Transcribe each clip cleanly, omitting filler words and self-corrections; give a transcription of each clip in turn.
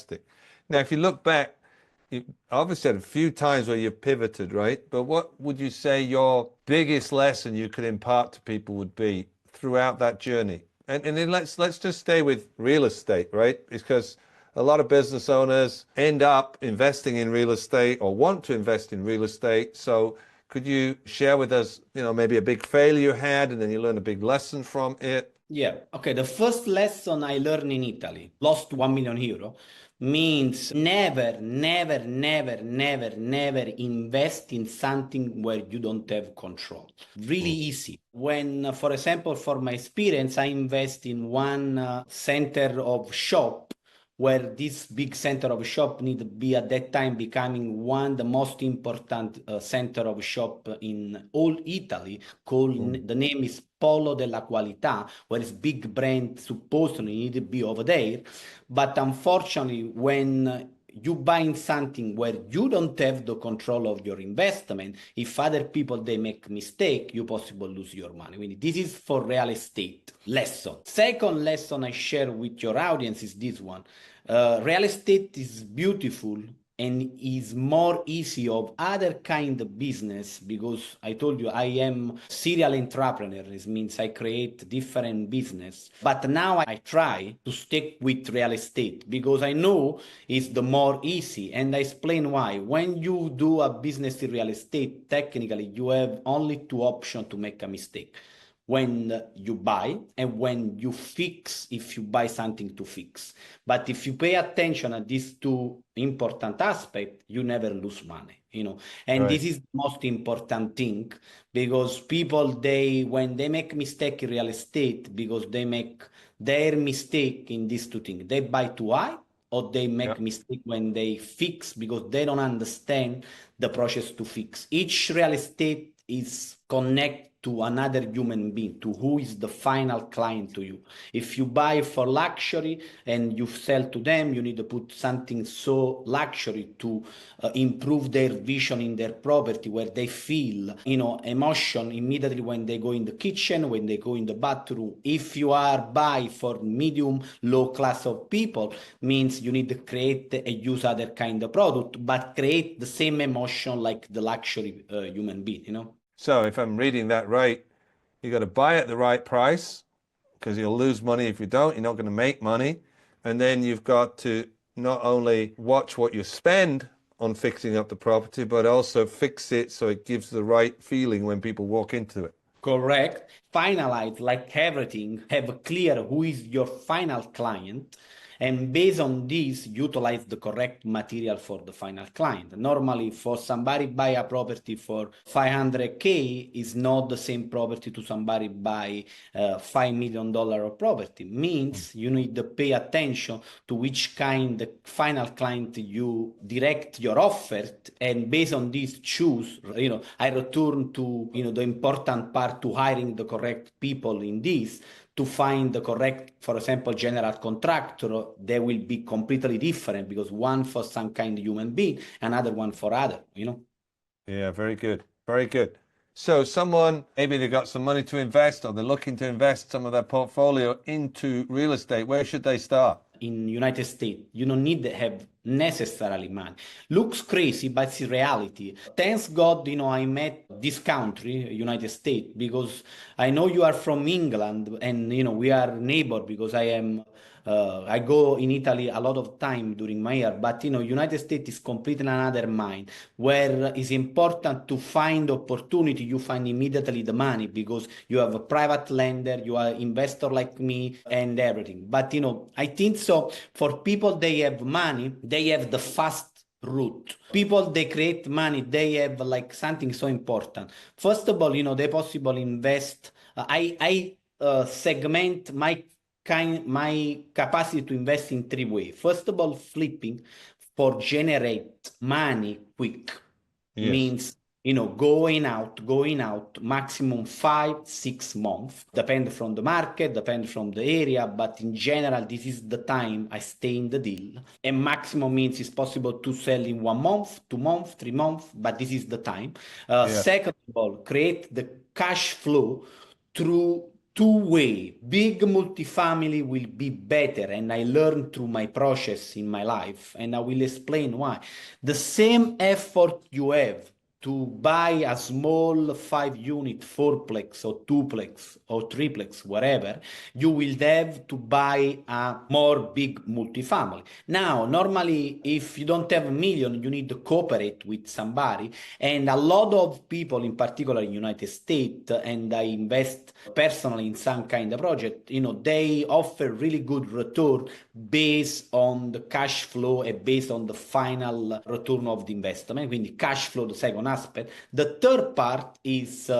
fantastic. Now, if you look back, you obviously had a few times where you pivoted, right? But what would you say your biggest lesson you could impart to people would be throughout that journey? And then let's just stay with real estate, right? Because a lot of business owners end up investing in real estate or want to invest in real estate. So could you share with us, maybe a big failure you had and then you learned a big lesson from it? Yeah. Okay. The first lesson I learned in Italy, lost 1 million euro, means never, never, never, never, never invest in something where you don't have control. Really easy. When, for example, for my experience, I invest in one center of shop where this big center of shop need to be at that time becoming the most important center of shop in all Italy, called the name is Polo della Qualità, where it's big brand supposedly need to be over there. But unfortunately, when you buying something where you don't have the control of your investment, if other people they make mistake, you possibly lose your money. I mean, this is for real estate lesson. Second lesson I share with your audience is this one. Real estate is beautiful and is more easy of other kind of business, because I told you I am serial entrepreneur. This means I create different business. But now I try to stick with real estate because I know it's the more easy. And I explain why. When you do a business in real estate, technically you have only two options to make a mistake. When you buy and when you fix, if you buy something to fix. But if you pay attention at these two important aspects, you never lose money, And Right. this is the most important thing, because people, when they make mistake in real estate, because they make their mistake in these two things, they buy too high, or they make mistake when they fix because they don't understand the process to fix. Each real estate is connected to another human being, to who is the final client to you. If you buy for luxury and you sell to them, you need to put something so luxury to improve their vision in their property, where they feel, emotion immediately when they go in the kitchen, when they go in the bathroom. If you are buy for medium, low class of people, means you need to create and use other kind of product, but create the same emotion like the luxury human being, So if I'm reading that right, you got to buy at the right price because you'll lose money if you don't. You're not going to make money. And then you've got to not only watch what you spend on fixing up the property, but also fix it so it gives the right feeling when people walk into it. Correct. Finalize like everything, have clear who is your final client, and based on this, utilize the correct material for the final client. Normally, for somebody buy a property for 500K is not the same property to somebody buy $5 million of property. Means you need to pay attention to which kind of final client you direct your offer, and based on this, choose. I return to the important part, to hiring the correct people in this, to find the correct, for example, general contractor. They will be completely different, because one for some kind of human being, another one for other, Yeah, very good. Very good. So someone, maybe they got some money to invest, or they're looking to invest some of their portfolio into real estate. Where should they start? In United States, you don't need to have necessarily money. Looks crazy, but it's reality. Thanks God, I met this country, United States, because I know you are from England, and we are neighbor, because I go in Italy a lot of time during my year, but United States is completely another mind, where it's important to find opportunity. You find immediately the money, because you have a private lender, you are investor like me, and everything. But I think so for people, they have money, they have the fast route. People, they create money, they have like something so important. First of all, they possible invest. I segment my capacity to invest in three ways. First of all, flipping for generate money quick. Yes. Means going out maximum 5-6 months, depend from the market, depend from the area, but in general this is the time I stay in the deal. And maximum means it's possible to sell in 1 month, 2 months, 3 months, but this is the time. Second of all, create the cash flow through two-way. Big multifamily will be better, and I learned through my process in my life, and I will explain why. The same effort you have to buy a small 5-unit fourplex or twoplex or triplex, whatever, you will have to buy a more big multifamily. Now, normally, if you don't have a million, you need to cooperate with somebody. And a lot of people, in particular in United States, and I invest personally in some kind of project, they offer really good return based on the cash flow and based on the final return of the investment. Quindi cash flow, the second aspect. The third part is,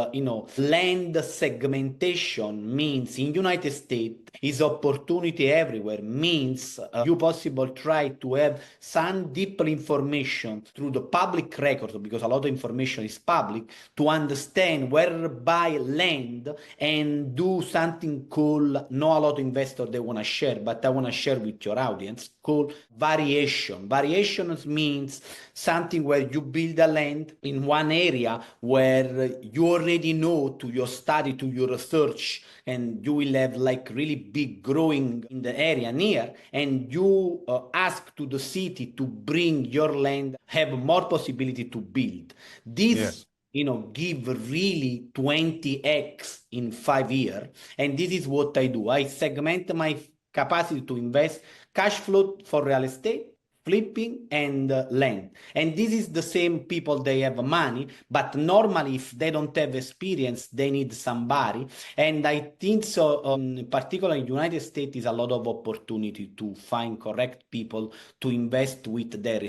land segmentation means in United States is opportunity everywhere, means you possible try to have some deep information through the public record, because a lot of information is public, to understand where to buy land and do something called, not a lot of investors they want to share, but I want to share with your audience, called variation. Variations means something where you build a land in one area where you already know to your study, to your research, and you will have like really big growing in the area near, and you ask to the city to bring your land, have more possibility to build. This give really 20x in 5 years. And this is what I do. I segment my capacity to invest cash flow for real estate, flipping, and land. And this is the same people, they have money, but normally if they don't have experience, they need somebody. And I think so, in particular in United States, is a lot of opportunity to find correct people to invest with their